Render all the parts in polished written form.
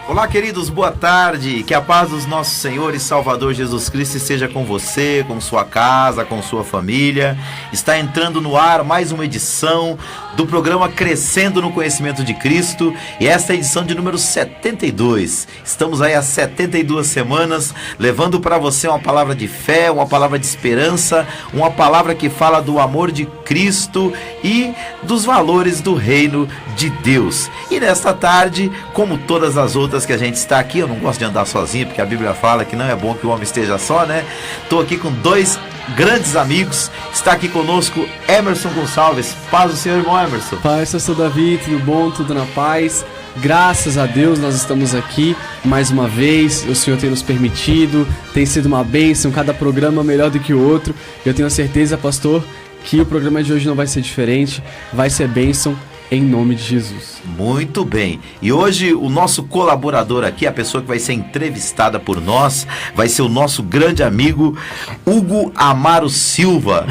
Olá, queridos, boa tarde. Que a paz dos nossos Senhor e Salvador Jesus Cristo esteja com você, com sua casa, com sua família. Está entrando no ar mais uma edição do programa Crescendo no Conhecimento de Cristo, e esta é a edição de número 72. Estamos aí há 72 semanas levando para você uma palavra de fé, uma palavra de esperança, uma palavra que fala do amor de Cristo e dos valores do reino de Deus. E nesta tarde, como todas as outras que a gente está aqui, eu não gosto de andar sozinho, porque a Bíblia fala que não é bom que o homem esteja só, né? Estou aqui com dois grandes amigos. Está aqui conosco Emerson Gonçalves. Paz do Senhor, irmão Emerson. Paz, eu sou Davi, tudo bom? Tudo na paz? Graças a Deus nós estamos aqui mais uma vez. O Senhor tem nos permitido, tem sido uma bênção, cada programa melhor do que o outro. Eu tenho certeza, pastor, que o programa de hoje não vai ser diferente, vai ser bênção em nome de Jesus. Muito bem. E hoje o nosso colaborador aqui, a pessoa que vai ser entrevistada por nós, vai ser o nosso grande amigo Hugo Amaro Silva,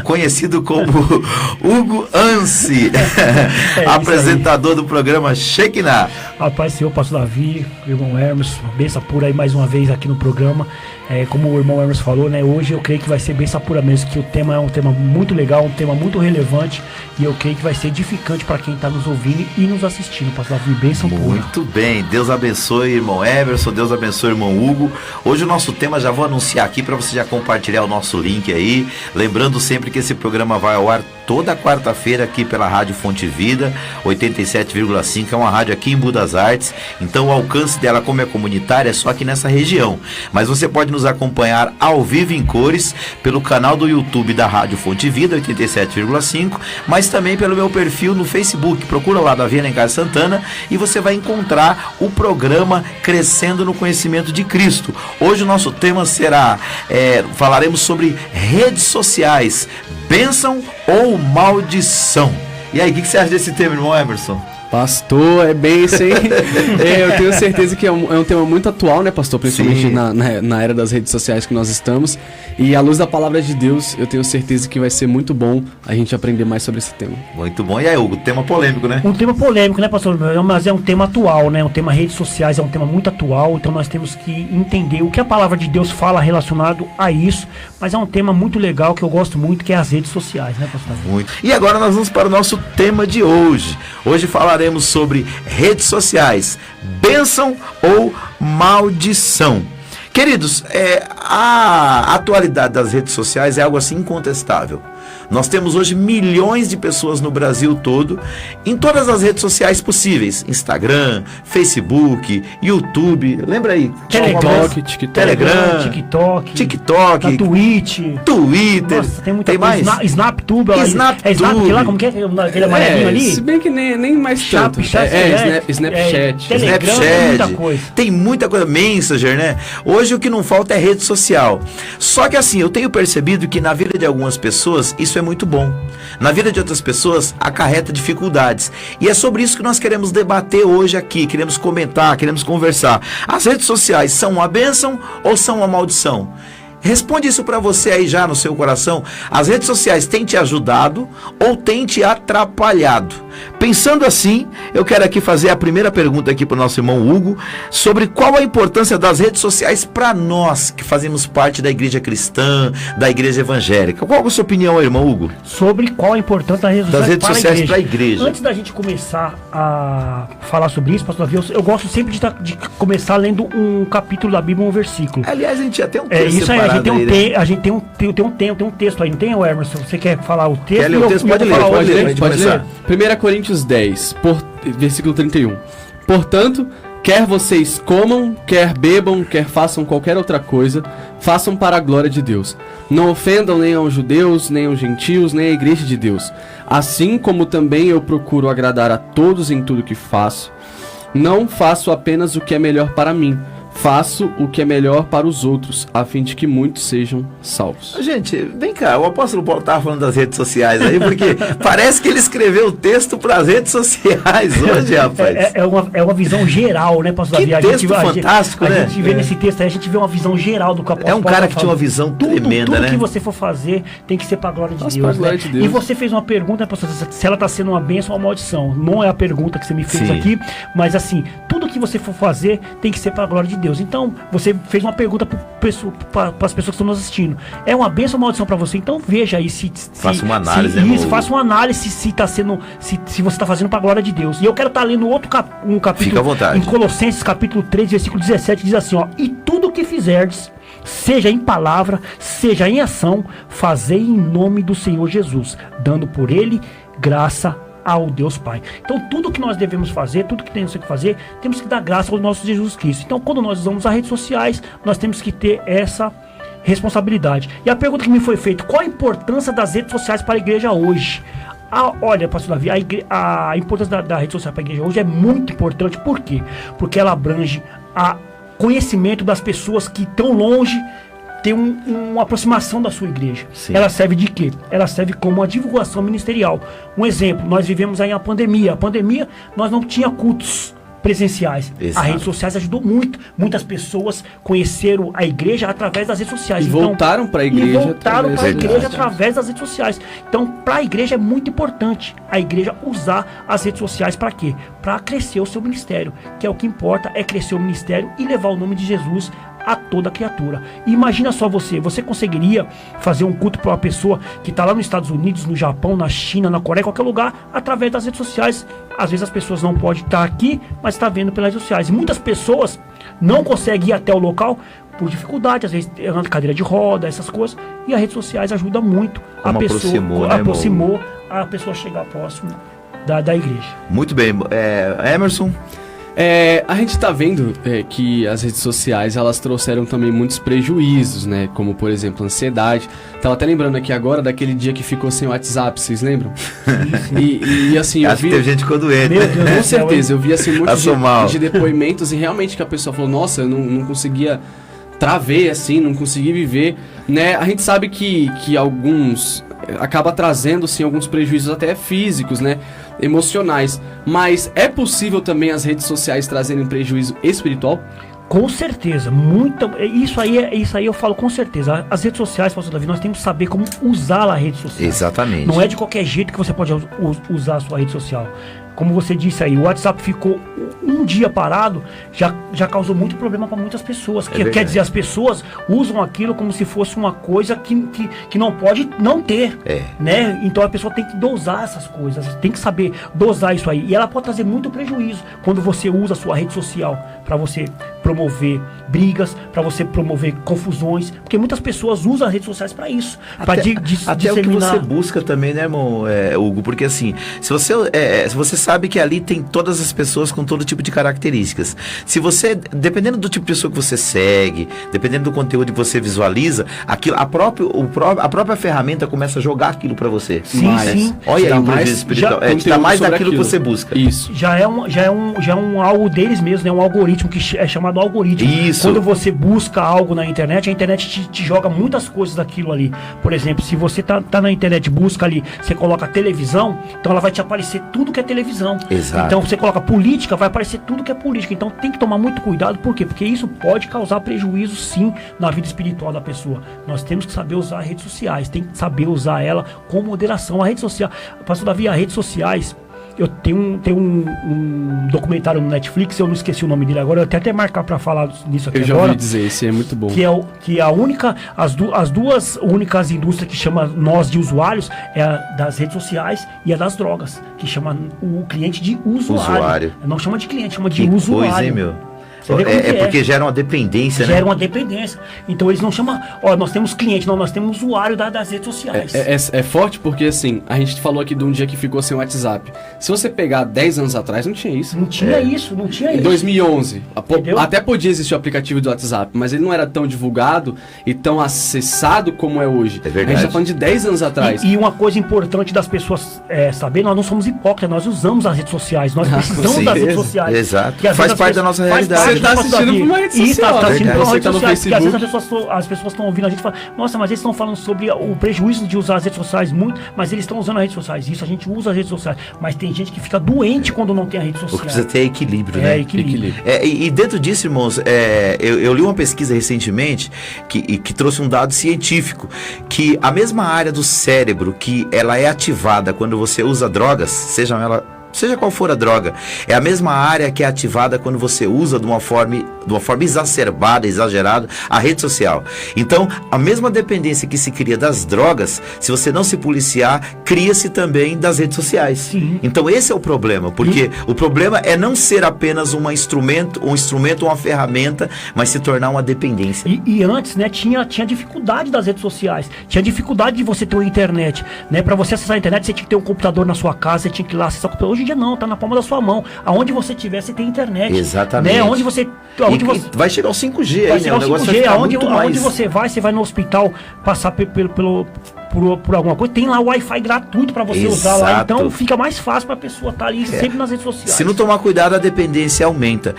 conhecido como Hugo Ansi, apresentador do programa Shekinah. A paz do Senhor, pastor Davi, irmão Hermes, benção pura aí mais uma vez aqui no programa. Como o irmão Hermes falou, né, hoje eu creio que vai ser benção pura mesmo, que o tema é um tema muito legal, um tema muito relevante, e eu creio que vai ser edificante para quem está nos ouvindo e nos assistindo. Pastor Davi, benção pura. Muito bem, Deus abençoe, irmão Emerson, Deus abençoe, irmão Hugo. Hoje o nosso tema, já vou anunciar aqui para você já compartilhar o nosso link aí, lembrando sempre que esse programa vai ao ar toda quarta-feira aqui pela Rádio Fonte Vida, 87,5, é uma rádio aqui em Budas Artes, então o alcance dela, como é comunitária, é só aqui nessa região, mas você pode nos acompanhar ao vivo em cores pelo canal do YouTube da Rádio Fonte Vida, 87,5, mas também pelo meu perfil no Facebook. Procura lá Davi Alencar Santana e você vai encontrar o programa Crescendo no Conhecimento de Cristo. Hoje o nosso tema será, falaremos sobre redes sociais, bênção ou maldição. E aí, o que você acha desse tema, irmão Emerson? Pastor, é bênção, hein? Eu tenho certeza que é um tema muito atual, né, pastor? Principalmente na era das redes sociais que nós estamos. E à luz da palavra de Deus, eu tenho certeza que vai ser muito bom a gente aprender mais sobre esse tema. Muito bom. E aí, Hugo, tema polêmico, né? Um tema polêmico, né, pastor? Mas é um tema atual, né? Um tema redes sociais, é um tema muito atual. Então nós temos que entender o que a palavra de Deus fala relacionado a isso. Mas é um tema muito legal, que eu gosto muito, que é as redes sociais, né, pastor? Muito. E agora nós vamos para o nosso tema de hoje. Hoje falaremos sobre redes sociais, bênção ou maldição. Queridos, a atualidade das redes sociais é algo assim incontestável. Nós temos hoje milhões de pessoas no Brasil todo, em todas as redes sociais possíveis. Instagram, Facebook, YouTube, lembra aí? Telegram, TikTok, Twitter. Nossa, tem muita coisa. Mais? Snaptube. Snaptube. É Snap, lá, como que é aquele amarelinho ali? Se bem que nem mais tanto. Snapchat. Telegram, tem muita coisa. Tem muita coisa, Messenger, né? Hoje o que não falta é rede social. Só que assim, eu tenho percebido que na vida de algumas pessoas isso é muito bom. Na vida de outras pessoas acarreta dificuldades. E é sobre isso que nós queremos debater hoje aqui, queremos comentar, queremos conversar. As redes sociais são uma bênção ou são uma maldição? Responde isso para você aí já no seu coração. As redes sociais têm te ajudado ou têm te atrapalhado? Pensando assim, eu quero aqui fazer a primeira pergunta aqui para o nosso irmão Hugo, sobre qual a importância das redes sociais para nós, que fazemos parte da igreja cristã, da igreja evangélica. Qual é a sua opinião, irmão Hugo? Sobre qual a importância das redes sociais para a igreja. Antes da gente começar a falar sobre isso, pastor Davi, eu gosto sempre de começar lendo um capítulo da Bíblia, um versículo. Aliás, a gente já tem um texto isso aí, a gente tem um texto aí, não tem, Emerson? Você quer falar o texto? Quer ler o texto? Pode ler. 1 Coríntios 10, versículo 31. Portanto, quer vocês comam, quer bebam, quer façam qualquer outra coisa, façam para a glória de Deus. Não ofendam nem aos judeus, nem aos gentios, nem à igreja de Deus. Assim como também eu procuro agradar a todos em tudo que faço, não faço apenas o que é melhor para mim, faço o que é melhor para os outros, a fim de que muitos sejam salvos. Gente, vem cá, o apóstolo Paulo estava falando das redes sociais aí, porque parece que ele escreveu o texto para as redes sociais hoje, rapaz. É uma visão geral, né, pastor Davi? Que texto fantástico, né? A gente vê nesse texto aí, a gente vê uma visão geral do que o apóstolo Paulo. É um cara que tinha uma visão tremenda, né? Tudo que você for fazer tem que ser para a glória de Deus, né? E você fez uma pergunta, pastor, se ela está sendo uma bênção ou uma maldição. Não é a pergunta que você me fez aqui, mas assim, tudo que você for fazer tem que ser para a glória de Deus. Então, você fez uma pergunta para as pessoas que estão nos assistindo. É uma bênção ou maldição para você? Então, veja aí se faça uma análise. Faça uma análise se você está fazendo para a glória de Deus. E eu quero estar lendo um capítulo. Fica à vontade. Em Colossenses, capítulo 3, versículo 17, diz assim, ó: e tudo o que fizerdes, seja em palavra, seja em ação, fazei em nome do Senhor Jesus, dando por ele graça ao Deus Pai. Então, tudo que nós devemos fazer, tudo que temos que fazer, temos que dar graça ao nosso Jesus Cristo. Então, quando nós usamos as redes sociais, nós temos que ter essa responsabilidade. E a pergunta que me foi feita: qual a importância das redes sociais para a igreja hoje? Olha, pastor Davi, a importância da rede social para a igreja hoje é muito importante. Por quê? Porque ela abrange a conhecimento das pessoas que estão longe, tem uma aproximação da sua igreja. Sim. Ela serve de quê? Ela serve como uma divulgação ministerial. Um exemplo, nós vivemos aí a pandemia. A pandemia, nós não tinha cultos presenciais. Exato. As redes sociais ajudou muito. Muitas pessoas conheceram a igreja através das redes sociais. E voltaram para a igreja. Através das redes sociais. Então, para a igreja é muito importante a igreja usar as redes sociais para quê? Para crescer o seu ministério. Que é o que importa, é crescer o ministério e levar o nome de Jesus a toda criatura. E imagina só você conseguiria fazer um culto para uma pessoa que está lá nos Estados Unidos, no Japão, na China, na Coreia, qualquer lugar, através das redes sociais. Às vezes as pessoas não podem estar aqui, mas está vendo pelas redes sociais. E muitas pessoas não conseguem ir até o local por dificuldade, às vezes é uma cadeira de roda, essas coisas, e as redes sociais ajudam muito. Como aproximou a pessoa chegar próximo da igreja. Muito bem, Emerson. A gente tá vendo que as redes sociais, elas trouxeram também muitos prejuízos, né? Como, por exemplo, ansiedade. Tava até lembrando aqui agora daquele dia que ficou sem WhatsApp, vocês lembram? E assim, eu acho vi... que teve gente ficou doente. Com certeza, eu vi assim muitos de depoimentos e realmente que a pessoa falou, nossa, eu não conseguia travei assim, não consegui viver, né? A gente sabe que alguns... acaba trazendo, sim, alguns prejuízos até físicos, né? Emocionais. Mas é possível também as redes sociais trazerem prejuízo espiritual? Com certeza, isso aí eu falo com certeza. As redes sociais, pastor Davi, nós temos que saber como usar a rede social. Exatamente. Não é de qualquer jeito que você pode usar a sua rede social. Como você disse aí, o WhatsApp ficou um dia parado, já causou muito problema para muitas pessoas. Quer dizer, as pessoas usam aquilo como se fosse uma coisa que não pode não ter. Né? Então a pessoa tem que dosar essas coisas, tem que saber dosar isso aí. E ela pode trazer muito prejuízo quando você usa a sua rede social para você promover brigas, para você promover confusões, porque muitas pessoas usam as redes sociais para isso. Até o que você busca também, né, irmão, Hugo? Porque assim, se você sabe que ali tem todas as pessoas com todo tipo de características. Se você, dependendo do tipo de pessoa que você segue, dependendo do conteúdo que você visualiza, aquilo, a própria ferramenta começa a jogar aquilo para você. Sim. Olha aí o prejuízo espiritual. Te dá mais daquilo que você busca. Isso. Já é um algo deles mesmo, né? Um algoritmo que é chamado algoritmo. Isso. Quando você busca algo na internet, a internet te joga muitas coisas daquilo ali. Por exemplo, se você tá na internet, busca ali, você coloca televisão, então ela vai te aparecer tudo que é televisão. Exato. Então você coloca política, vai aparecer tudo que é política. Então tem que tomar muito cuidado. Por quê? Porque isso pode causar prejuízo, sim, na vida espiritual da pessoa. Nós temos que saber usar redes sociais, tem que saber usar ela com moderação. A rede social, pastor Davi, as redes sociais, eu tenho um documentário no Netflix, eu não esqueci o nome dele agora, eu até marcar para falar nisso aqui agora. Eu já ouvi dizer, esse é muito bom. Que as duas únicas indústrias que chama nós de usuários é a das redes sociais e a das drogas, que chama o cliente de usuário. Não chama de cliente, chama de usuário. Pois, hein, meu? Porque gera uma dependência, né? Gera uma dependência. Então eles não chamam, nós temos cliente, não, nós temos usuário das redes sociais. É forte porque, assim, a gente falou aqui de um dia que ficou sem WhatsApp. Se você pegar 10 anos atrás, não tinha isso. Não tinha isso. Em 2011, até podia existir o aplicativo do WhatsApp, mas ele não era tão divulgado e tão acessado como é hoje. É verdade. A gente tá falando de 10 anos atrás. E uma coisa importante das pessoas saber, nós não somos hipócritas, nós usamos as redes sociais, nós precisamos das redes sociais. Exato. Faz parte da nossa realidade. Você tá assistindo por uma rede social. Você tá no Facebook. Às vezes as pessoas estão ouvindo a gente falar, nossa, mas eles estão falando sobre o prejuízo de usar as redes sociais muito, mas eles estão usando as redes sociais. Isso, a gente usa as redes sociais. Mas tem gente que fica doente quando não tem a rede social. Precisa ter equilíbrio, né? Equilíbrio. E dentro disso, irmãos, eu li uma pesquisa recentemente que trouxe um dado científico, que a mesma área do cérebro que ela é ativada quando você usa drogas, sejam elas seja qual for a droga. É a mesma área que é ativada quando você usa de uma forma exacerbada, exagerada, a rede social. Então, a mesma dependência que se cria das drogas, se você não se policiar, cria-se também das redes sociais. Sim. Então, esse é o problema, porque o problema é não ser apenas um instrumento, uma ferramenta, mas se tornar uma dependência. E antes, né, tinha dificuldade das redes sociais, tinha dificuldade de você ter uma internet, né? Para você acessar a internet, você tinha que ter um computador na sua casa, você tinha que ir lá acessar o computador. Hoje em dia não, tá na palma da sua mão. Aonde você tiver, você tem internet. Exatamente. Né? Aonde você vai chegar ao 5G vai aí, chegar né? ao 5G, aonde você vai no hospital passar por alguma coisa, tem lá o Wi-Fi gratuito para você usar lá, então fica mais fácil para a pessoa estar ali sempre nas redes sociais. Se não tomar cuidado, a dependência aumenta.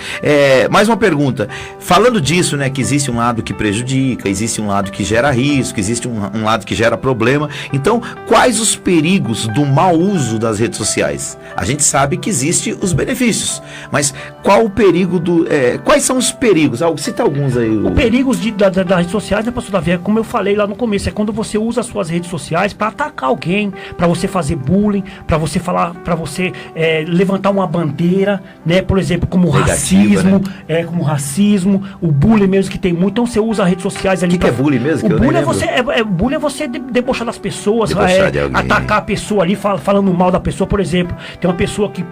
Mais uma pergunta, falando disso, né, que existe um lado que prejudica, existe um lado que gera risco, existe um lado que gera problema, então quais os perigos do mau uso das redes sociais? A gente sabe que existem os benefícios, mas qual o perigo quais são os perigos? Cita alguns aí. O perigo das redes sociais, né, pastor Davi, como eu falei lá no começo, é quando você usa as suas redes sociais para atacar alguém, para você fazer bullying, para você falar, para você levantar uma bandeira, né, por exemplo, como negativa, racismo, né? Como racismo, o bullying mesmo que tem muito, então você usa as redes sociais ali. O que é bullying mesmo? O bullying é você debochar das pessoas, atacar a pessoa ali, falando mal da pessoa, por exemplo, tem uma pessoa que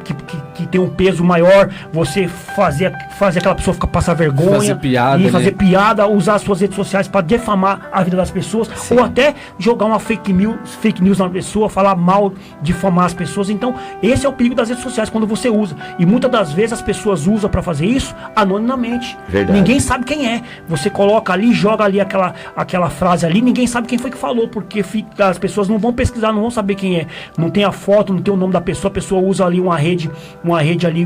tem um peso maior, você fazer aquela pessoa passar vergonha, fazer piada, usar as suas redes sociais para defamar a vida das pessoas. Sim. Ou até jogar uma fake news na pessoa, falar mal, difamar as pessoas. Então, esse é o perigo das redes sociais quando você usa. E muitas das vezes as pessoas usam para fazer isso anonimamente. Verdade. Ninguém sabe quem é. Você coloca ali, joga ali aquela frase ali, ninguém sabe quem foi que falou, porque as pessoas não vão pesquisar, não vão saber quem é. Não tem a foto, não tem o nome da pessoa, a pessoa usa ali uma rede ali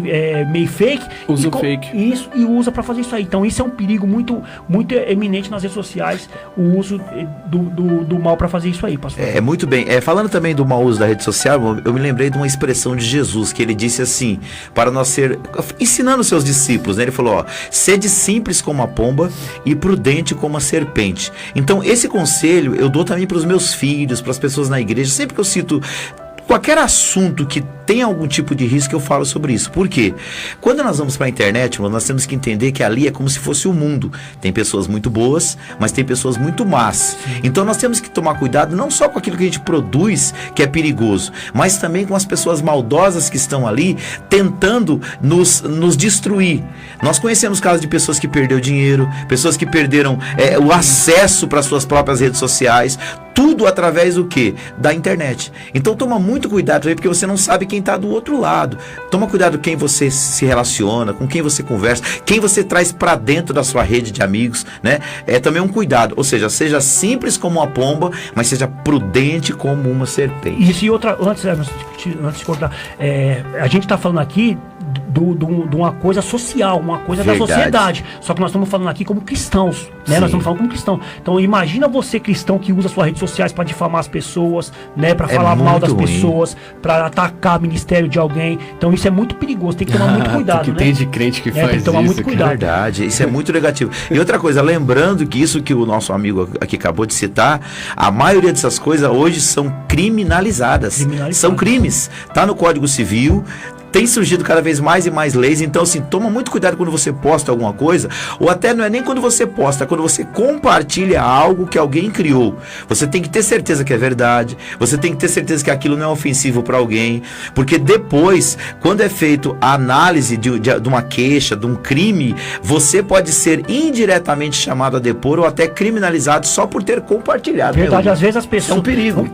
meio fake. Usa fake. Isso, e usa para fazer isso aí. Então, isso é um perigo muito, muito eminente nas redes sociais, o uso do mal para fazer isso aí, pastor. Muito bem. Falando também do mau uso da rede social, eu me lembrei de uma expressão de Jesus, que ele disse assim, para nós ensinando seus discípulos, né? Ele falou, sede simples como a pomba e prudente como a serpente. Então, esse conselho eu dou também para os meus filhos, para as pessoas na igreja, sempre que eu cito qualquer assunto que tem algum tipo de risco, eu falo sobre isso. Por quê? Quando nós vamos para a internet, nós temos que entender que ali é como se fosse o mundo. Tem pessoas muito boas, mas tem pessoas muito más. Então nós temos que tomar cuidado não só com aquilo que a gente produz, que é perigoso, mas também com as pessoas maldosas que estão ali tentando nos destruir. Nós conhecemos casos de pessoas que perderam dinheiro, pessoas que perderam o acesso para suas próprias redes sociais, tudo através do quê? Da internet. Então toma muito cuidado aí, porque você não sabe quem está do outro lado. Toma cuidado com quem você se relaciona, com quem você conversa, quem você traz para dentro da sua rede de amigos, né? É também um cuidado, ou seja simples como uma pomba, mas seja prudente como uma serpente. Isso, e outra, antes de cortar, a gente está falando aqui de uma coisa social, uma coisa da sociedade. Só que nós estamos falando aqui como cristãos, né? Nós estamos falando como cristãos. Então imagina você, cristão, que usa suas redes sociais para difamar as pessoas, né? Para falar mal das pessoas, para atacar o ministério de alguém. Então isso é muito perigoso, tem que tomar muito cuidado, né? Tem de crente que faz tem que tomar isso, muito cuidado. É verdade, isso é muito negativo. E outra coisa, lembrando que isso que o nosso amigo aqui acabou de citar, a maioria dessas coisas hoje são criminalizadas. São crimes. Tá no Código Civil. Tem surgido cada vez mais e mais leis, então assim, toma muito cuidado quando você posta alguma coisa, ou até não é nem quando você posta, é quando você compartilha algo que alguém criou. Você tem que ter certeza que é verdade, você tem que ter certeza que aquilo não é ofensivo para alguém, porque depois, quando é feito a análise de uma queixa, de um crime, você pode ser indiretamente chamado a depor ou até criminalizado só por ter compartilhado. Verdade, às vezes as pessoas... É um perigo.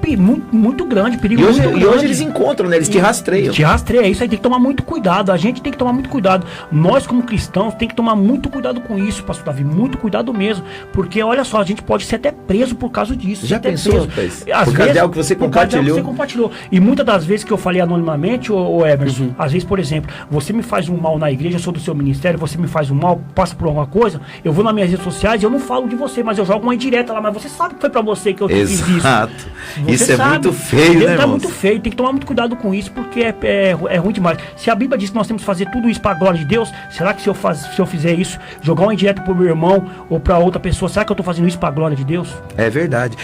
Muito grande, perigo e hoje, muito grande. E hoje eles encontram, né? Eles te rastreiam. Te rastreiam, isso aí tem que tomar muito cuidado, a gente tem que tomar muito cuidado. Nós, como cristãos, tem que tomar muito cuidado com isso, pastor Davi, muito cuidado mesmo, porque olha só, a gente pode ser até preso por causa disso. Já pensou, rapaz? Por causa de algo que você compartilhou? E muitas das vezes que eu falei anonimamente, ô Emerson, às vezes, por exemplo, você me faz um mal na igreja, eu sou do seu ministério, você me faz um mal, passa por alguma coisa, eu vou nas minhas redes sociais e eu não falo de você, mas eu jogo uma indireta lá, mas você sabe que foi pra você que eu fiz isso. Exato. Isso sabe, é muito feio, né, irmão? É muito feio, tem que tomar muito cuidado com isso, porque é ruim demais. Se a Bíblia diz que nós temos que fazer tudo isso para a glória de Deus, será que se eu fizer isso, jogar uma indireta pro meu irmão ou para outra pessoa, será que eu estou fazendo isso para a glória de Deus? É verdade.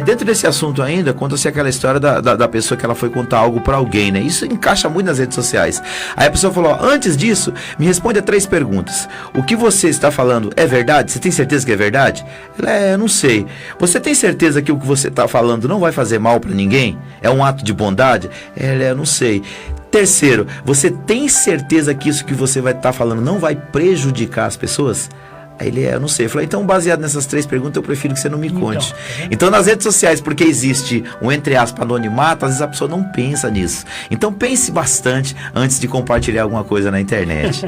Dentro desse assunto ainda, conta-se aquela história da pessoa que ela foi contar algo para alguém, né? Isso encaixa muito nas redes sociais. Aí a pessoa falou, ó, antes disso, me responde a 3 perguntas. O que você está falando é verdade? Você tem certeza que é verdade? Ela, eu não sei. Você tem certeza que o que você está falando não vai fazer mal para ninguém? É um ato de bondade? Ela, eu não sei. Terceiro, você tem certeza que isso que você vai estar falando não vai prejudicar as pessoas? Aí ele, eu não sei. Eu falei, então baseado nessas 3 perguntas, eu prefiro que você não me conte. Então nas redes sociais, porque existe um, entre aspas, anonimato, às vezes a pessoa não pensa nisso. Então pense bastante antes de compartilhar alguma coisa na internet.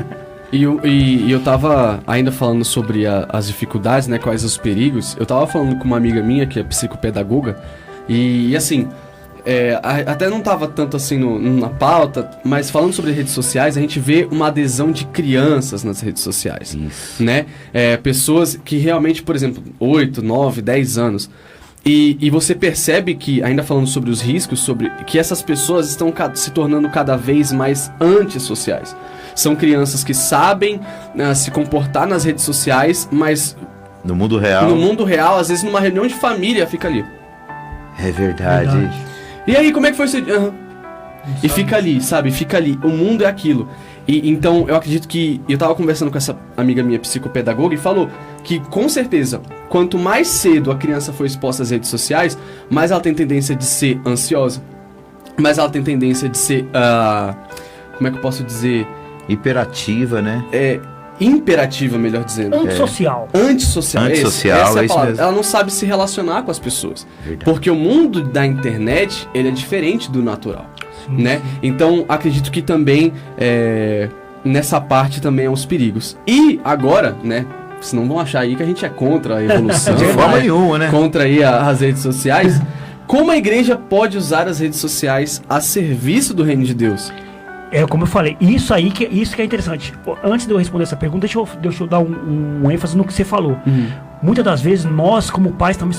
E eu tava ainda falando sobre as dificuldades, né, quais os perigos. Eu tava falando com uma amiga minha, que é psicopedagoga, e assim, até não tava tanto assim na pauta, mas falando sobre redes sociais, a gente vê uma adesão de crianças nas redes sociais. Isso. Né? Pessoas que realmente, por exemplo, 8, 9, 10 anos... E você percebe que, ainda falando sobre os riscos, sobre que essas pessoas estão se tornando cada vez mais antissociais. São crianças que sabem se comportar nas redes sociais, mas... No mundo real, às vezes numa reunião de família, fica ali. É verdade. E aí, como é que foi isso? E fica ali, sabe? Fica ali. O mundo é aquilo. E então, eu acredito que... Eu tava conversando com essa amiga minha psicopedagoga e falou que, com certeza, quanto mais cedo a criança for exposta às redes sociais, mais ela tem tendência de ser ansiosa, mais ela tem tendência de ser... como é que eu posso dizer? Hiperativa, né? Imperativa, melhor dizendo. Antissocial. Antissocial, essa é a isso palavra. mesmo. Ela não sabe se relacionar com as pessoas. Verdade. Porque o mundo da internet, ele é diferente do natural. Sim, né? sim. Então, acredito que também, nessa parte também é os perigos. E agora, né? Senão vão achar aí que a gente é contra a evolução. De forma nenhuma, né? Contra aí as redes sociais. Como a igreja pode usar as redes sociais a serviço do reino de Deus? Como eu falei, isso que é interessante. Antes de eu responder essa pergunta, deixa eu dar um ênfase no que você falou. Muitas das vezes, nós, como pais, também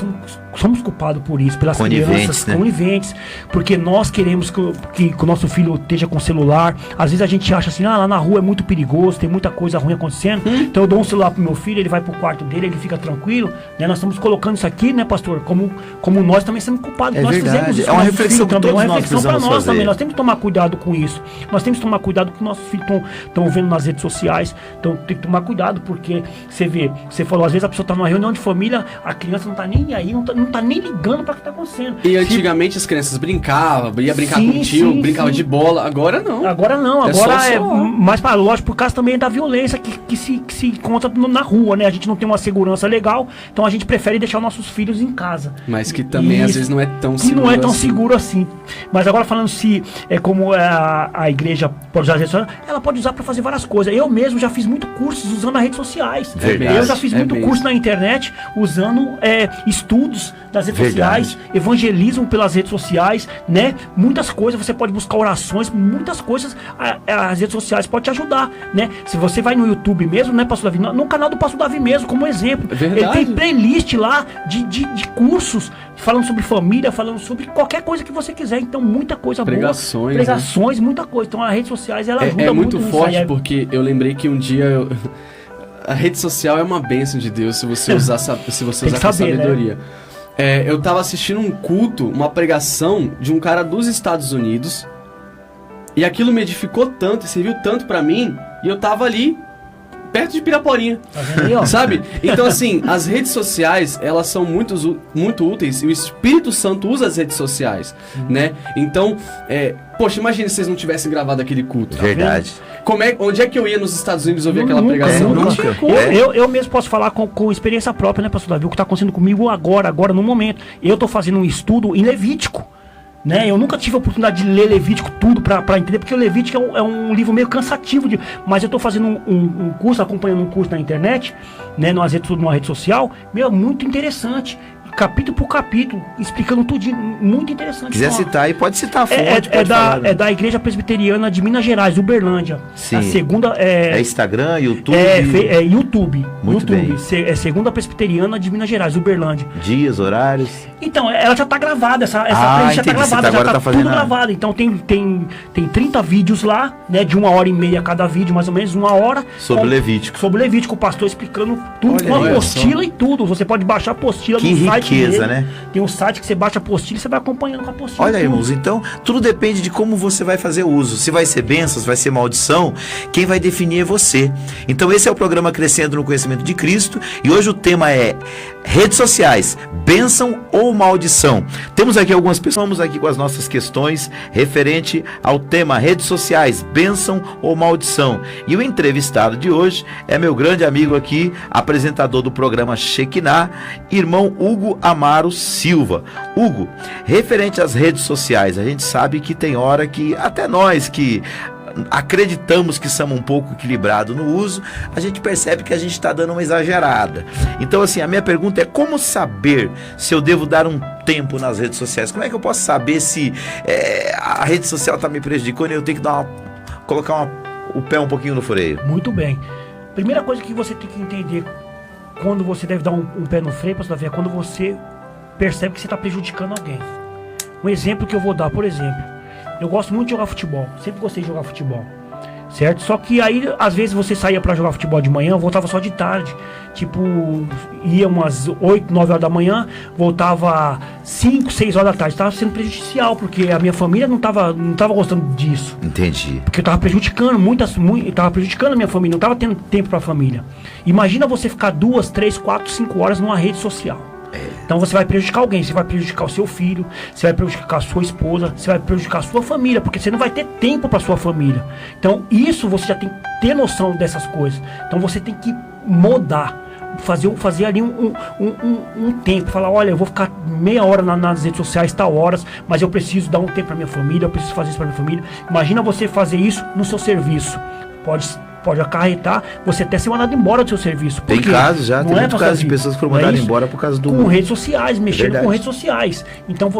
somos culpados por isso, pelas crianças coniventes, porque nós queremos que o nosso filho esteja com celular. Às vezes a gente acha assim, lá na rua é muito perigoso, tem muita coisa ruim acontecendo, então eu dou um celular pro meu filho, ele vai pro quarto dele, ele fica tranquilo, né? Nós estamos colocando isso aqui, né, pastor, como nós também somos culpados. Nós verdade. Fizemos isso É uma reflexão que também, todos uma nós reflexão para precisamos nós fazer. também. Nós temos que tomar cuidado com isso. Nós temos que tomar cuidado com o que nossos filhos estão vendo nas redes sociais. Então tem que tomar cuidado, porque você falou, às vezes a pessoa está numa reunião de família, a criança não está nem aí, não tá nem ligando para o que está acontecendo. E antigamente as crianças brincavam, ia brincar com o tio, brincava de bola, agora não. Agora é mais para lógico, por causa também da violência que se encontra na rua, né? A gente não tem uma segurança legal, então a gente prefere deixar nossos filhos em casa. Mas que também às vezes não é tão seguro. Não é tão seguro assim. Mas agora falando se como a igreja pode usar as redes sociais, ela pode usar para fazer várias coisas. Eu mesmo já fiz muito cursos usando as redes sociais. Verdade. Eu já fiz muito curso na internet usando estudos das redes sociais, evangelismo pelas redes sociais, né? Muitas coisas, você pode buscar orações, muitas coisas as redes sociais podem te ajudar, né? Se você vai no YouTube mesmo, né, Pastor Davi? No canal do Pastor Davi mesmo, como exemplo. Verdade. Ele tem playlist lá de cursos falando sobre família, falando sobre qualquer coisa que você quiser. Então, muita coisa Pregações, boa. Pregações, muita coisa. Então, as redes sociais, ela ajuda muito. É muito forte, nisso. porque eu lembrei que um dia... A rede social é uma bênção de Deus, se você usar com sabedoria. Né? Eu tava assistindo um culto, uma pregação de um cara dos Estados Unidos, e aquilo me edificou tanto e serviu tanto pra mim, e eu tava ali perto de Piraporinha, sabe? Então, assim, as redes sociais, elas são muito úteis, e o Espírito Santo usa as redes sociais, né? Então, poxa, imagina se vocês não tivessem gravado aquele culto. Verdade. Onde é que eu ia nos Estados Unidos ouvir aquela pregação? Nunca. Eu mesmo posso falar com experiência própria, né, Pastor Davi? O que está acontecendo comigo agora, no momento. Eu estou fazendo um estudo em Levítico. Né? Eu nunca tive a oportunidade de ler Levítico tudo para entender, porque o Levítico é um livro meio cansativo, mas eu estou fazendo um curso, acompanhando um curso na internet, né, numa rede social, muito interessante, capítulo por capítulo, explicando tudinho, muito interessante. Quiser citar aí, pode citar a fonte. É da Igreja Presbiteriana de Minas Gerais, Uberlândia. Sim. A segunda é Instagram, YouTube? YouTube. Muito bem. É Segunda Presbiteriana de Minas Gerais, Uberlândia. Dias, horários. Então, ela já tá gravada, essa playlist já tá entendi. Você gravada, já agora tá fazendo tudo gravado. Então tem 30 vídeos lá, né, de 1h30 cada vídeo, mais ou menos, 1 hora. Sobre Levítico. Sobre Levítico, o pastor explicando tudo, com a apostila e tudo. Você pode baixar a apostila no site dele. Né? Tem um site que você baixa a apostila e você vai acompanhando com a apostila. Olha, irmãos, então tudo depende de como você vai fazer o uso. Se vai ser bênção, se vai ser maldição, quem vai definir é você. Então esse é o programa Crescendo no Conhecimento de Cristo e hoje o tema é redes sociais, bênção ou maldição. Temos aqui algumas pessoas, vamos aqui com as nossas questões referente ao tema redes sociais, bênção ou maldição. E o entrevistado de hoje é meu grande amigo aqui, apresentador do programa Shekinah, irmão Hugo Amaro Silva. Hugo, referente às redes sociais, a gente sabe que tem hora que até nós que acreditamos que somos um pouco equilibrados no uso, a gente percebe que a gente está dando uma exagerada. Então assim, a minha pergunta é como saber se eu devo dar um tempo nas redes sociais? Como é que eu posso saber se a rede social está me prejudicando e eu tenho que colocar o pé um pouquinho no freio? Muito bem. Primeira coisa que você tem que entender quando você deve dar um pé no freio, pastor Davi, é quando você percebe que você está prejudicando alguém. Um exemplo que eu vou dar, por exemplo, eu gosto muito de jogar futebol, sempre gostei de jogar futebol, certo? Só que aí, às vezes você saía pra jogar futebol de manhã, voltava só de tarde, tipo, ia umas 8, 9 horas da manhã, voltava 5, 6 horas da tarde, tava sendo prejudicial, porque a minha família não tava gostando disso. Entendi. Porque eu tava prejudicando, tava prejudicando a minha família, não tava tendo tempo pra família. Imagina você ficar 2, 3, 4, 5 horas numa rede social. Então você vai prejudicar alguém, você vai prejudicar o seu filho, você vai prejudicar a sua esposa, você vai prejudicar a sua família, porque você não vai ter tempo para sua família. Então isso você já tem que ter noção dessas coisas. Então você tem que mudar, fazer ali um tempo, falar, olha, eu vou ficar meia hora nas redes sociais, tal horas, mas eu preciso dar um tempo para minha família, eu preciso fazer isso para minha família. Imagina você fazer isso no seu serviço. Pode acarretar você até ser mandado embora do seu serviço. Tem casos já, tem muitos casos de pessoas que foram mandadas embora por causa do... Com redes sociais, mexendo com redes sociais. Então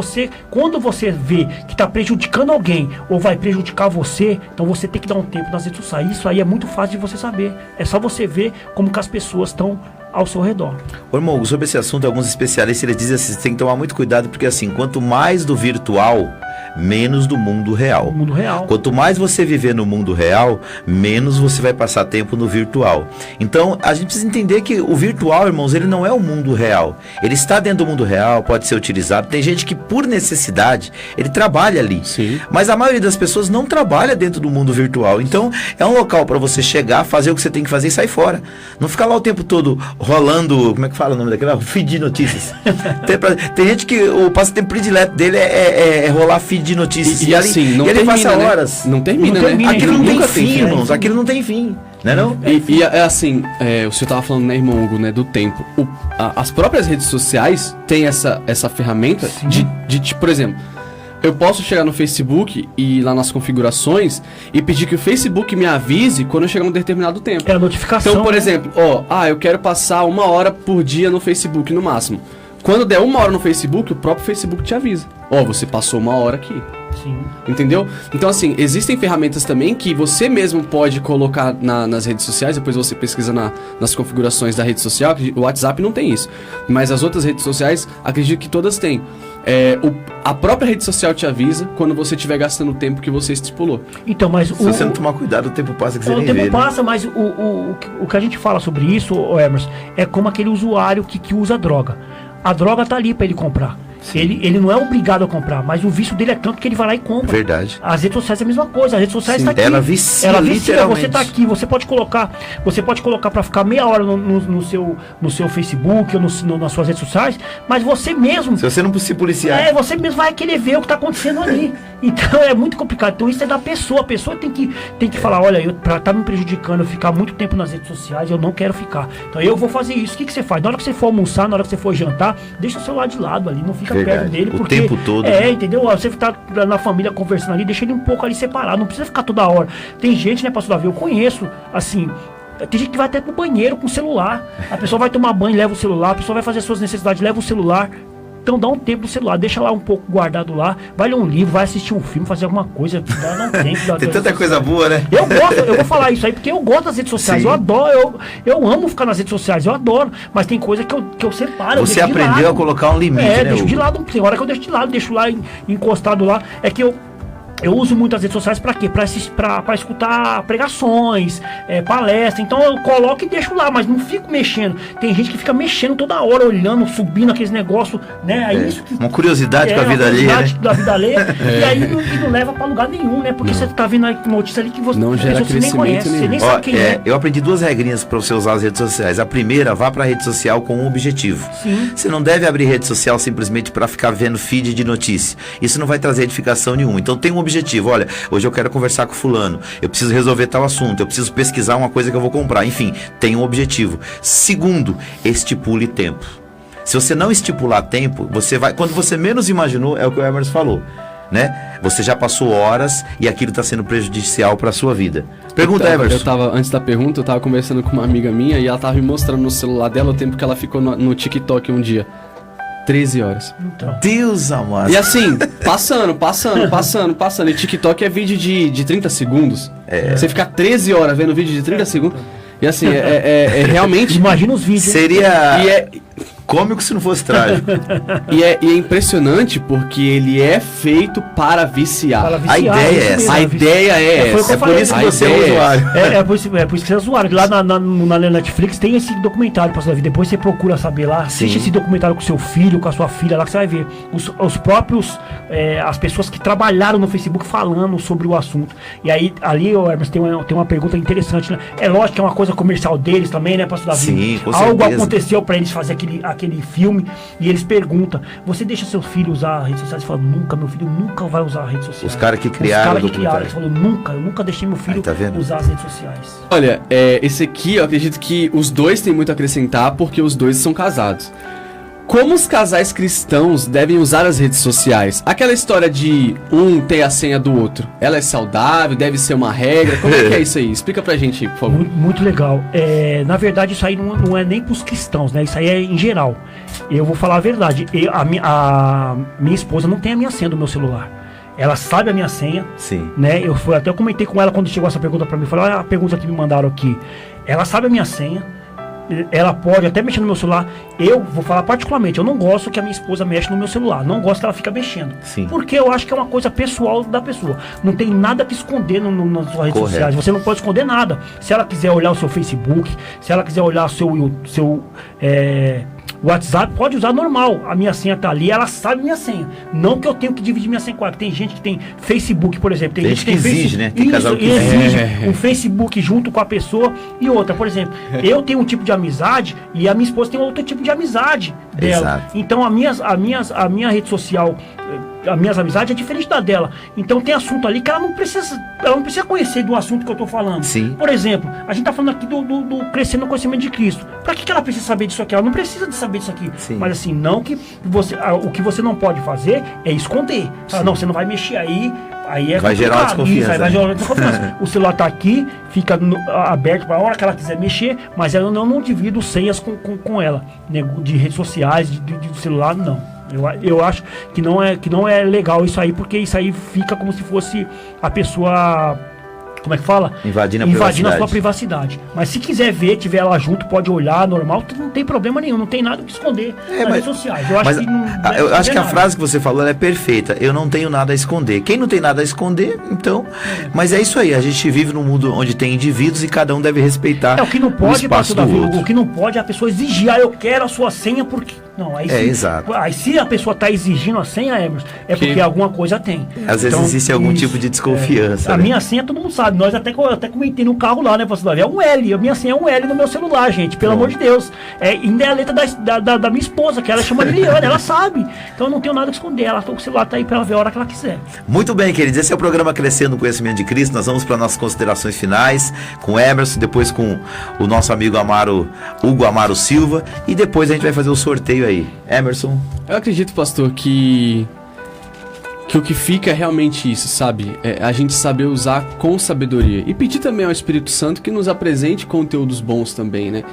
quando você vê que está prejudicando alguém ou vai prejudicar você, então você tem que dar um tempo nas redes sociais. Isso aí é muito fácil de você saber. É só você ver como que as pessoas estão ao seu redor. Ô, irmão, sobre esse assunto, alguns especialistas eles dizem assim, você tem que tomar muito cuidado, porque assim, quanto mais do virtual, menos do mundo real. Mundo real. Quanto mais você viver no mundo real, menos você vai passar tempo no virtual. Então, a gente precisa entender que o virtual, irmãos, ele não é o mundo real. Ele está dentro do mundo real, pode ser utilizado. Tem gente que, por necessidade, ele trabalha ali. Sim. Mas a maioria das pessoas não trabalha dentro do mundo virtual. Então, é um local para você chegar, fazer o que você tem que fazer e sair fora. Não ficar lá o tempo todo rolando, como é que fala o nome daquilo? Feed de notícias. Tem gente que o passatempo predileto dele é rolar feed de notícias. E assim, não ele termina, passa né? horas. Não termina, né? Aquilo não tem Nunca fim, fim, irmãos. Aquilo não tem fim. Né, não? E é assim, o senhor tava falando, né, irmão Hugo, né, do tempo. As próprias redes sociais têm essa ferramenta de, por exemplo, eu posso chegar no Facebook e ir lá nas configurações e pedir que o Facebook me avise quando eu chegar um determinado tempo. É a notificação. Então, por exemplo, eu quero passar 1 hora por dia no Facebook no máximo. Quando der 1 hora no Facebook, o próprio Facebook te avisa. Você passou 1 hora aqui. Sim. Entendeu? Então, assim, existem ferramentas também que você mesmo pode colocar nas redes sociais. Depois você pesquisa nas configurações da rede social. O WhatsApp não tem isso, mas as outras redes sociais, acredito que todas têm. A própria rede social te avisa quando você estiver gastando o tempo que você estipulou. Então, mas se você não tomar cuidado, o tempo passa que você nem vê. O tempo passa, mas o que a gente fala sobre isso, Emerson, é como aquele usuário que usa droga. A droga tá ali para ele comprar. Ele não é obrigado a comprar, mas o vício dele é tanto que ele vai lá e compra. Verdade. As redes sociais é a mesma coisa, as redes sociais está aqui. Ela vicia, você está aqui, você pode colocar para ficar meia hora no seu Facebook ou nas suas redes sociais, mas você mesmo... Se você não se policiar... você mesmo vai querer ver o que está acontecendo ali. Então é muito complicado. Então isso é da pessoa. A pessoa tem que falar, olha, tá me prejudicando, eu ficar muito tempo nas redes sociais, eu não quero ficar. Então eu vou fazer isso. O que você faz? Na hora que você for almoçar, na hora que você for jantar, deixa o celular de lado ali, não fica perto dele. O tempo todo. Entendeu? Você tá na família conversando ali, deixa ele um pouco ali separado, não precisa ficar toda hora. Tem gente, né, pastor Davi, eu conheço, assim... Tem gente que vai até pro banheiro com o celular. A pessoa vai tomar banho, leva o celular. A pessoa vai fazer suas necessidades, leva o celular. Então dá um tempo no celular, deixa lá um pouco guardado lá, vai ler um livro, vai assistir um filme, fazer alguma coisa, dá um tempo. Tem tanta coisa boa, né? Eu vou falar isso aí porque eu gosto das redes sociais, Sim. eu adoro, eu amo ficar nas redes sociais, eu adoro, mas tem coisa que eu separo. Você aprendeu a colocar um limite, né? Deixo de Hugo? lado, tem hora que eu deixo de lado, deixo lá encostado lá, é que eu uso muito as redes sociais pra quê? Pra escutar pregações, palestra. Então eu coloco e deixo lá, mas não fico mexendo. Tem gente que fica mexendo toda hora, olhando, subindo aqueles negócios, né? Aí isso que, Uma curiosidade com a vida alheia, né? da vida alheia. E aí não leva pra lugar nenhum, né? Porque você tá vendo a notícia ali que você Não gera você nem crescimento conhece, você nenhum. nem Ó, sabe quem é. eu aprendi 2 regrinhas para você usar as redes sociais. A primeira, vá para a rede social com um objetivo. Sim. Você não deve abrir rede social simplesmente para ficar vendo feed de notícia. Isso não vai trazer edificação nenhuma. Então tem um objetivo. Olha, hoje eu quero conversar com fulano. Eu preciso resolver tal assunto. Eu preciso pesquisar uma coisa que eu vou comprar. Enfim, tem um objetivo. Segundo, estipule tempo. Se você não estipular tempo, você vai... Quando você menos imaginou, é o que o Emerson falou, né? Você já passou horas e aquilo está sendo prejudicial para a sua vida. Pergunta, Emerson. Antes da pergunta, eu tava conversando com uma amiga minha e ela tava me mostrando no celular dela o tempo que ela ficou no TikTok um dia. 13 horas. Então, Deus amado. E assim, passando. E TikTok é vídeo de 30 segundos. Você ficar 13 horas vendo vídeo de 30 segundos. E assim, é realmente... imagina os vídeos. Seria E é, cômico se não fosse trágico. e é impressionante porque ele é feito para viciar. Para A ideia é isso essa. A mesmo, ideia é foi o que essa. eu falei, isso A que você é ideia um usuário. É por isso que você é usuário. Lá na Netflix tem esse documentário, Pastor Davi. Depois você procura saber lá. Assiste Sim. esse documentário com seu filho, com a sua filha lá, que você vai ver. Os próprios, as pessoas que trabalharam no Facebook falando sobre o assunto. E aí, ali, Hermes, tem uma pergunta interessante, né? É lógico que é uma coisa comercial deles também, né, Pastor Davi? Sim, com Algo certeza. aconteceu pra eles fazer aquele filme e eles perguntam: você deixa seu filho usar a rede social? Eles falam: nunca, meu filho nunca vai usar a rede social. Os caras que criaram o documentário. Eles falam: eu nunca deixei meu filho Aí, tá vendo? usar as redes sociais. Olha, esse aqui eu acredito que os dois têm muito a acrescentar porque os dois são casados. Como os casais cristãos devem usar as redes sociais? Aquela história de um ter a senha do outro, ela é saudável? Deve ser uma regra? Como é que é isso aí? Explica pra gente, por favor. Muito legal. Na verdade, isso aí não é nem pros cristãos, né? Isso aí é em geral. Eu vou falar a verdade. A minha esposa não tem a minha senha do meu celular. Ela sabe a minha senha, Sim. né? Eu comentei com ela quando chegou essa pergunta pra mim. Falei: olha a pergunta que me mandaram aqui. Ela sabe a minha senha. Ela pode até mexer no meu celular. Eu vou falar particularmente, eu não gosto que a minha esposa mexa no meu celular. Não gosto que ela fica mexendo. Sim. Porque eu acho que é uma coisa pessoal da pessoa. Não tem nada que esconder nas suas redes Correto. sociais. Você não pode esconder nada. Se ela quiser olhar o seu Facebook, se ela quiser olhar o seu WhatsApp, pode usar normal. A minha senha tá ali, ela sabe minha senha. Não que eu tenho que dividir minha senha com ela. Tem gente que tem Facebook, por exemplo. Tem gente que exige, né? Tem casal que exige um Facebook junto com a pessoa. E outra, por exemplo, eu tenho um tipo de amizade e a minha esposa tem outro tipo de amizade dela. Exato. Então a minha rede social, as minhas amizades é diferente da dela. Então tem assunto ali que ela não precisa conhecer do assunto que eu tô falando. Sim. Por exemplo, a gente tá falando aqui do crescendo no conhecimento de Cristo. Pra que ela precisa saber disso aqui? Ela não precisa de saber disso aqui. Sim. Mas assim, não que o que você não pode fazer é esconder. Ah, não, você não vai mexer aí. Aí é Vai gerar uma complicado. desconfiança, Isso, aí vai né? gerar uma desconfiança. O celular tá aqui, fica aberto para a hora que ela quiser mexer, mas eu não divido senhas com ela, né, de redes sociais, de celular, não. Eu acho que não é legal isso aí, porque isso aí fica como se fosse a pessoa... Como é que fala? Invadindo a sua privacidade. Mas se quiser ver, tiver lá junto, pode olhar, normal, não tem problema nenhum, não tem nada que esconder nas redes sociais. Eu acho que não deve eu acho fazer que a nada. frase que você falou ela é perfeita. Eu não tenho nada a esconder. Quem não tem nada a esconder, então... Mas é isso aí, a gente vive num mundo onde tem indivíduos e cada um deve respeitar O que não o pode, espaço Pastor do Davi, outro. o que não pode é a pessoa exigir: eu quero a sua senha porque... Não, aí exato. Aí se a pessoa está exigindo a senha, Emerson, é porque alguma coisa tem. Às vezes existe algum tipo de desconfiança, A né? minha senha todo mundo sabe. Nós até comentei no carro lá, né, Pastor Davi? É um L. A minha senha é um L no meu celular, gente. Pelo amor de Deus. Ainda é a letra da minha esposa, que ela chama Liliana, ela sabe. Então eu não tenho nada a esconder. O celular tá aí pra ela ver a hora que ela quiser. Muito bem, queridos. Esse é o programa Crescendo no Conhecimento de Cristo. Nós vamos para nossas considerações finais com o Emerson, depois com o nosso amigo Hugo Amaro Silva, e depois a gente vai fazer o sorteio aí. Emerson. Eu acredito, pastor, que o que fica é realmente isso, sabe? É a gente saber usar com sabedoria. E pedir também ao Espírito Santo que nos apresente conteúdos bons também, né?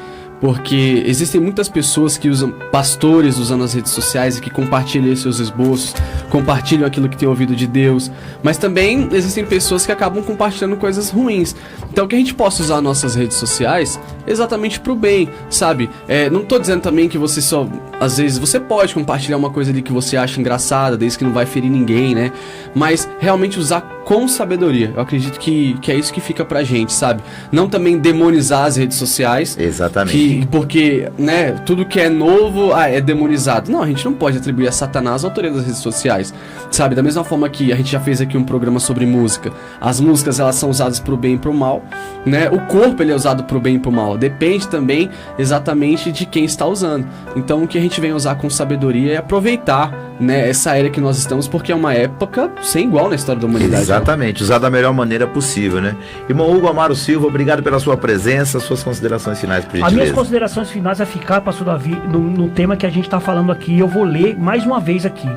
Porque existem muitas pessoas que usam, pastores usando as redes sociais e que compartilham seus esboços, compartilham aquilo que tem ouvido de Deus, mas também existem pessoas que acabam compartilhando coisas ruins. Então que a gente possa usar nossas redes sociais exatamente pro bem, sabe? Não tô dizendo também que você só... Às vezes você pode compartilhar uma coisa ali que você acha engraçada, desde que não vai ferir ninguém, né? Mas realmente usar com sabedoria. Eu acredito que é isso que fica pra gente, sabe? Não também demonizar as redes sociais. Exatamente. Porque, né, tudo que é novo é demonizado. Não, a gente não pode atribuir a Satanás a autoria das redes sociais, sabe? Da mesma forma que a gente já fez aqui um programa sobre música. As músicas, elas são usadas pro bem e pro mal, né? O corpo, ele é usado pro bem e pro mal. Depende também exatamente de quem está usando. Então, o que a gente vem usar com sabedoria é aproveitar, né, essa era que nós estamos, porque é uma época sem igual na história da humanidade. Exatamente, usar da melhor maneira possível, né? Irmão Hugo Amaro Silva, obrigado pela sua presença, suas considerações finais, por gentileza. As minhas considerações finais é ficar, pastor Davi, no tema que a gente está falando aqui. Eu vou ler mais uma vez aqui,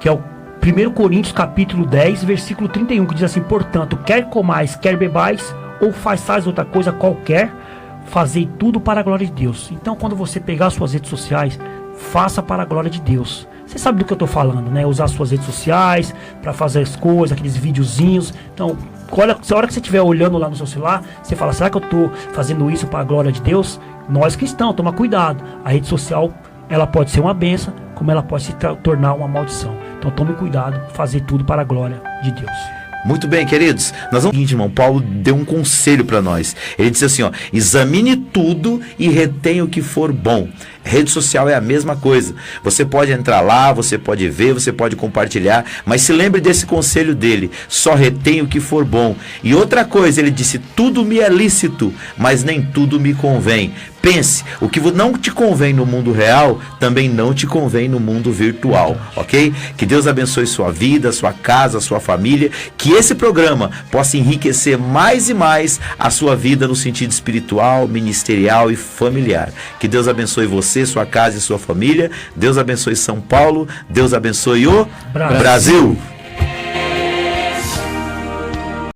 que é o 1 Coríntios capítulo 10, versículo 31, que diz assim: portanto, quer comais, quer bebais, ou façais outra coisa qualquer, fazei tudo para a glória de Deus. Então, quando você pegar suas redes sociais, faça para a glória de Deus. Você sabe do que eu estou falando, né? Usar suas redes sociais para fazer as coisas, aqueles videozinhos. Então, a hora que você estiver olhando lá no seu celular, você fala: será que eu estou fazendo isso para a glória de Deus? Nós cristãos, toma cuidado. A rede social, ela pode ser uma bênção, como ela pode se tornar uma maldição. Então, tome cuidado, fazer tudo para a glória de Deus. Muito bem, queridos, nós vamos... Seguinte, irmão, Paulo deu um conselho para nós. Ele disse assim, ó: examine tudo e retenha o que for bom. Rede social é a mesma coisa. Você pode entrar lá, você pode ver, você pode compartilhar, mas se lembre desse conselho dele: só retenha o que for bom. E outra coisa, ele disse: tudo me é lícito, mas nem tudo me convém. Pense, o que não te convém no mundo real, também não te convém no mundo virtual, ok? Que Deus abençoe sua vida, sua casa, sua família, que esse programa possa enriquecer mais e mais a sua vida no sentido espiritual, ministerial e familiar. Que Deus abençoe você, sua casa e sua família. Deus abençoe São Paulo. Deus abençoe o Brasil.